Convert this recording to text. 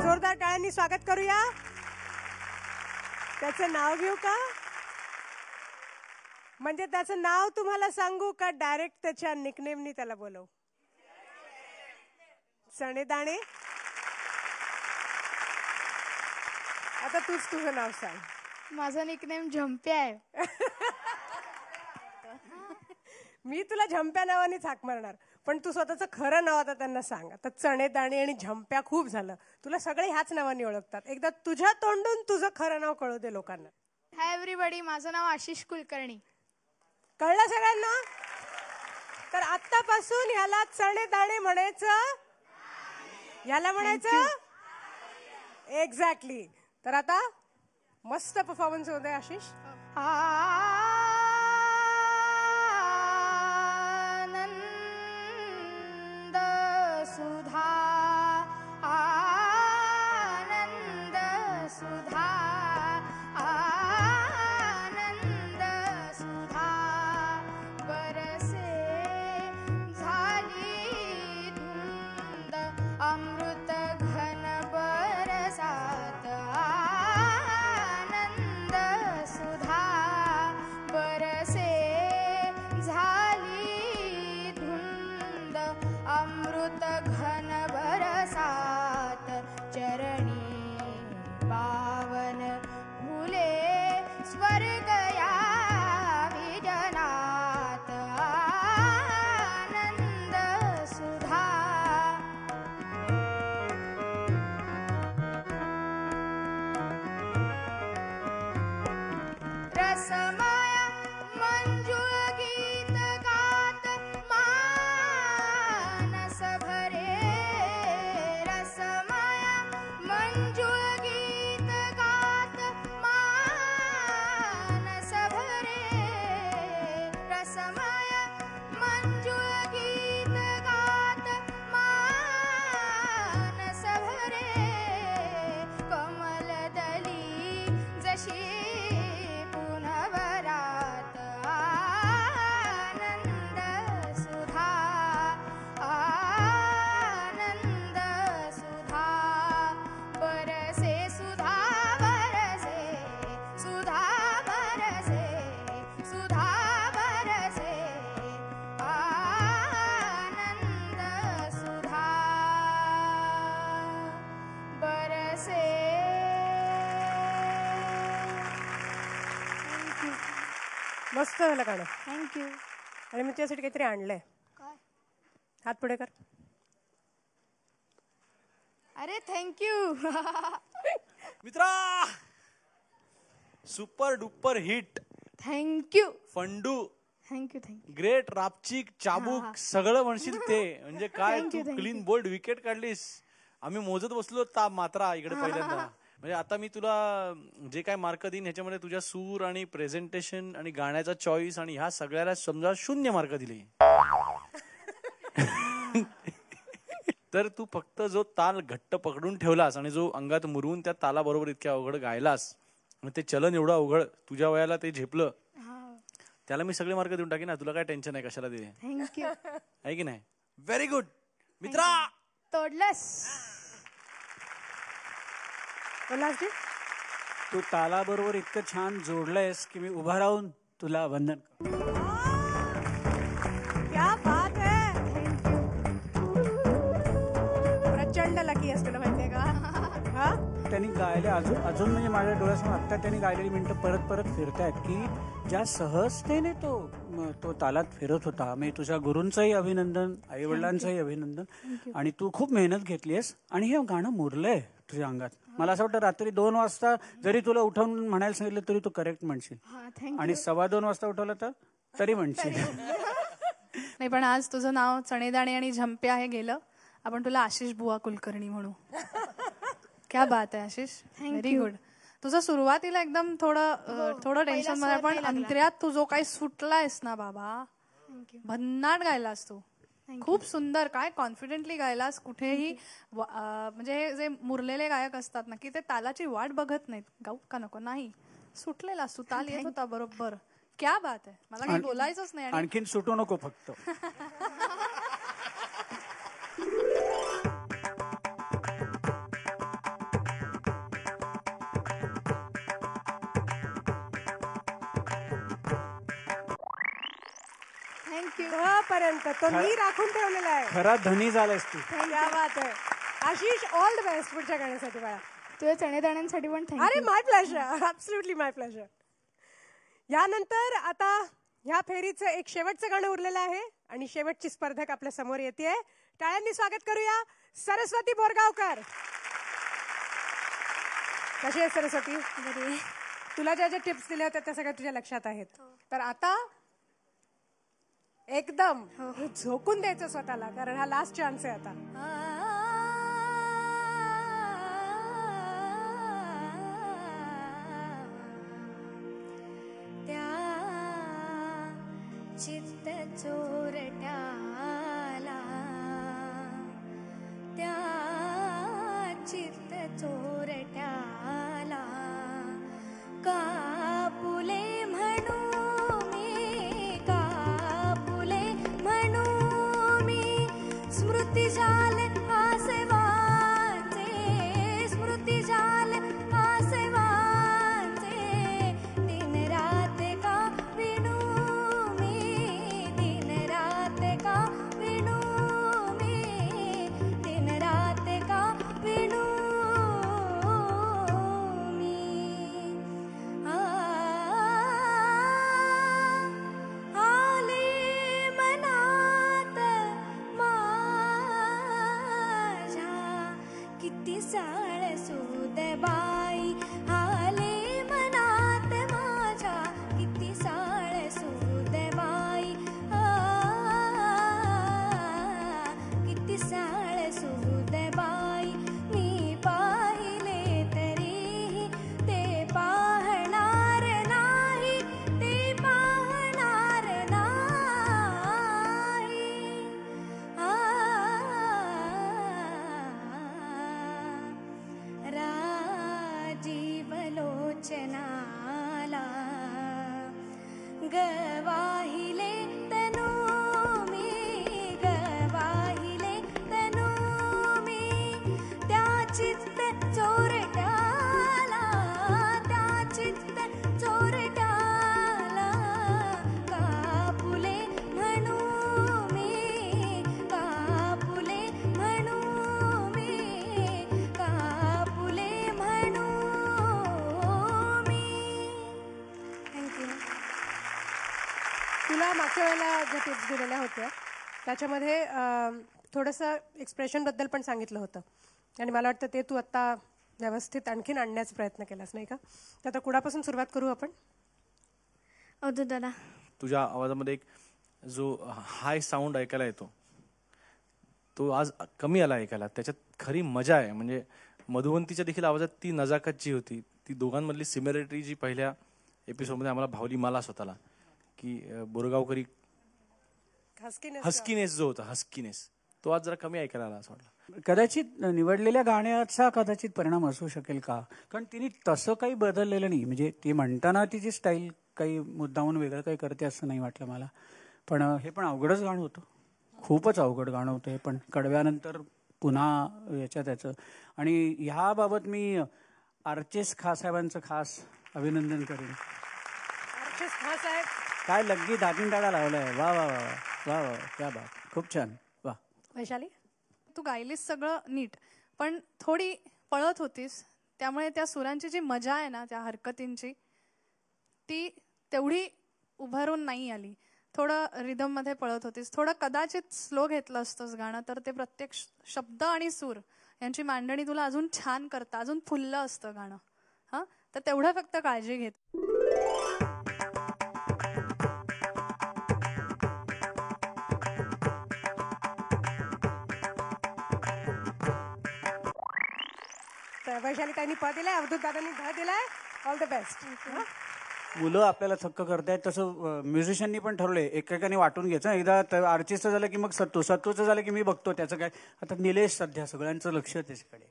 जोरदार टाळ्यांनी स्वागत करूया. त्याचं नाव घेऊ का, म्हणजे त्याचं नाव तुम्हाला सांगू का डायरेक्ट त्याच्या निकनेमनी त्याला बोलवू? चणेदाणे. आता तूच तुझं नाव सांग. माझं निकनेम झंप्या आहे. मी तुला झंप्या नावानेच हाक मारणार, पण तू स्वतःचं खरं नाव आता त्यांना सांग. आता चणेदाणे आणि झंप्या खूप झालं, तुला सगळे ह्याच नावाने ओळखतात. एकदा तुझ्या तोंडून तुझं खरं नाव कळू दे लोकांना. हाय एव्हरीबडी, माझं नाव आशिष कुलकर्णी. कळलं सगळ्यांना? तर आत्तापासून ह्याला चणेदाणे म्हणायचं, ह्याला म्हणायचं एक्झॅक्टली. तर आता मस्त परफॉर्मन्स होत आहे आशिष. आनंद सुधा, आनंद सुधा, आनंद सुधा बरसे झाली धुंद अमृत घन बरसात. आनंद सुधा बरसे झाली धुंद अमृत घन बरसात. चरणी पावन फुले स्वर्ग या विजनात. आनंद सुधा. रसमय मंजुळ गीत गात मानस भरे. रसमय मंजुळ गीत गात मानस भरे. रसमय मंजुळ गीत गात मानस भरे. कमलदली जशी पुनवरात. आनंद सुधा, आनंद सुधा बरसे. सुधा बरसे, सुधा बरसे, सुधा बरसे. आनंद सुधा बरसे. मस्त झालं गाणं. थँक्यू. आणि मी तुझ्यासाठी काहीतरी आणलंय. काय? हात पुढे कर. अरे थँक्यू. मित्रा, सुपर डुपर हिट, थँक्यू फंडू, थँक्यू थँक्यू. ग्रेट, रापचिक, चाबूक, सगळं म्हणशील ते. म्हणजे काय Thank you, तू thank क्लीन बोल्ड विकेट काढलीस. आम्ही मोजत बसलो मात्रा इकडे पहिल्यांदा. म्हणजे आता मी तुला जे काय मार्क देईन ह्याच्यामध्ये तुझ्या सूर आणि प्रेझेंटेशन आणि गाण्याचा चॉईस आणि ह्या सगळ्याला समजा 0 मार्क दिले. तर तू फक्त जो ताल घट्ट पकडून ठेवलास आणि जो अंगात मुरवून त्या तालाबरोबर इतक्या अवघड गायलास आणि ते चलन एवढं अवघड तुझ्या वयाला ते झेपलं, त्याला मी सगळे मार्क देऊन टाकी ना. तुला काय टेन्शन आहे, कशाला दे. थँक्यू. आहे की नाही? व्हेरी गुड मित्रा. तोडलंस. तू तालाबरोबर इतकं छान जोडलंयस की मी उभा राहून तुला वंदन करतो. क्या बात है. प्रचंड लकी असतं माहितीये का. हा, त्यांनी गायले अजून म्हणजे माझ्या डोळ्यासमोर आत्ता त्यांनी गायलेली मिनिटं परत परत फिरतायत की ज्या सहजतेने तो तालात फिरत होता. मी तुझ्या गुरूंचंही अभिनंदन, आई वडिलांचंही अभिनंदन. आणि तू खूप मेहनत घेतलीयस आणि हे गाणं मुरलंय तुझ्या अंगात. मला असं वाटतं रात्री 2 वाजता जरी तुला उठवून म्हणायला सांगितलं तरी तू करेक्ट म्हणशील, आणि 2:15 वाजता उठवलं तर तरी म्हणशील. नाही, पण आज तुझं नाव चणेदाणे आणि झंप्या हे गेलं. आपण तुला आशिष बुवा कुलकर्णी म्हणू. क्या बात आहे आशिष, व्हेरी गुड. तुझं सुरुवातीला एकदम थोडं टेन्शन मध्ये, पण अंतर्यात तू जो काही सुटलायस ना बाबा, भन्नाट गायलास तू. खूप सुंदर, काय कॉन्फिडेंटली गायलास. कुठेही म्हणजे हे जे मुरलेले गायक असतात ना की ते तालाची वाट बघत नाहीत, गाऊ का नको, नाही, सुटलेला तू, ताल येत होता बरोबर. क्या बात आहे. मला काही बोलायचंच नाही. आणखीन सुटू नको फक्त. थँक्यू पर्यंत तो मी राखून ठेवलेला आहे. खरा धनी झालायस तू. क्या बात आहे. आशिष, ऑल द बेस्ट पुढच्या गाण्यासाठी बाळा. तुझ्या चणेदाण्यांसाठी पण अरे माय प्लेजर, ऍब्सोल्युटली माय प्लेजर. यानंतर आता ह्या फेरीचं एक शेवटचं गाणं उरलेलं आहे आणि शेवटची स्पर्धक आपल्या समोर येते. टाळ्यांनी स्वागत करूया सरस्वती बोरगावकर. कशी आहे सरस्वती? तुला ज्या ज्या टिप्स दिल्या होत्या त्या सगळ्या तुझ्या लक्षात आहेत. तर आता एकदम झोकून द्यायचं स्वतःला, कारण हा लास्ट चान्स आहे आता. चित्त चोरट्याला, त्या चित्त चोरट्याला कापुले म्हणू मी, कापुले म्हणू मी. स्मृती जाल आसवांचे, स्मृती जाल आसवांचे. दिन रात का विणू मी, दिन रात का विणू मी, दिन रात का विणू मी. आले मनात माझ्या किती साळ सुदबाई, आले मनात माझ्या किती साळ सुदबाई, किती साळ सुदबाई. मी पाहिले तरीही ते पाहणार नाही, ते पाहणार नाही. राजीव लोचनाला गवाहिले तनू मी, गवाहिले तनू मी. त्या चित्त चोरट्याला, त्या चित्त चोरट्याला कापुले म्हणू मी, कापुले म्हणू मी, कापुले म्हणू मी. थँक्यू. तुला मागच्या वेळेला ज्या टिप्स दिलेल्या होत्या त्याच्यामध्ये थोडंसं एक्सप्रेशन बद्दल पण सांगितलं होतं आणि मला वाटतं ते तू आता व्यवस्थित आणखीन आणण्याचा प्रयत्न केलास, नाही का? तर आता कुणापासून सुरुवात करू आपण? अवधूत दादा. तुझ्या आवाजामध्ये एक जो हाय साऊंड ऐकायला येतो तो आज कमी आला ऐकायला. त्याच्यात खरी मजा आहे. म्हणजे मधुवंतीच्या देखील आवाजात ती नजाकत जी होती, ती दोघांमधली सिमिलरिटी जी पहिल्या एपिसोडमध्ये आम्हाला भावली, मला स्वतःला, की बोरगावकरी हस्कीनेस जो होता, हस्कीनेस, तो आज जरा कमी ऐकायला आला असं वाटलं. कदाचित निवडलेल्या गाण्याचा कदाचित परिणाम असू शकेल का, कारण तिने तसं काही बदललेलं नाही. म्हणजे ती म्हणताना तिची स्टाईल काही मुद्दाहून वेगळं काही करते असं नाही वाटलं मला. पण हे पण अवघडच गाणं होतं, खूपच अवघड गाणं होतं हे पण. कडव्यानंतर पुन्हा त्याचं. आणि ह्याबाबत मी आर्चेस खास साहेबांचं खास अभिनंदन करेन. आर्चेस खास आहे. काय लग्गी दागिनदाडा लावलाय. वा वा वा वा वा, क्या बात, खूप छान. वा. वैशाली, तू गायलीस सगळं नीट, पण थोडी पळत होतीस, त्यामुळे त्या सुरांची जी मजा आहे ना, त्या हरकतींची, ती तेवढी उभारून नाही आली. थोडं रिदम मध्ये पळत होतीस, थोडं कदाचित स्लो घेतलं असतंस गाणं तर ते प्रत्येक शब्द आणि सूर यांची मांडणी तुला अजून छान करता, अजून फुललं असतं गाणं. हा, तर तेवढं फक्त काळजी घेत. वैशाली ताईंनी प दिलाय, अवधूत दादांनी ध दिलाय. All the best. मुलं आपल्याला थक्क करतायत तसं म्युझिशियननी पण ठरवलंय एकेकाने वाटून घ्यायचं. एकदा आर्टिस्टचं झालं की मग सत्तूचं झालं की मी बघतो त्याचं काय. आता निलेश सध्या सगळ्यांचं लक्ष त्याच्याकडे.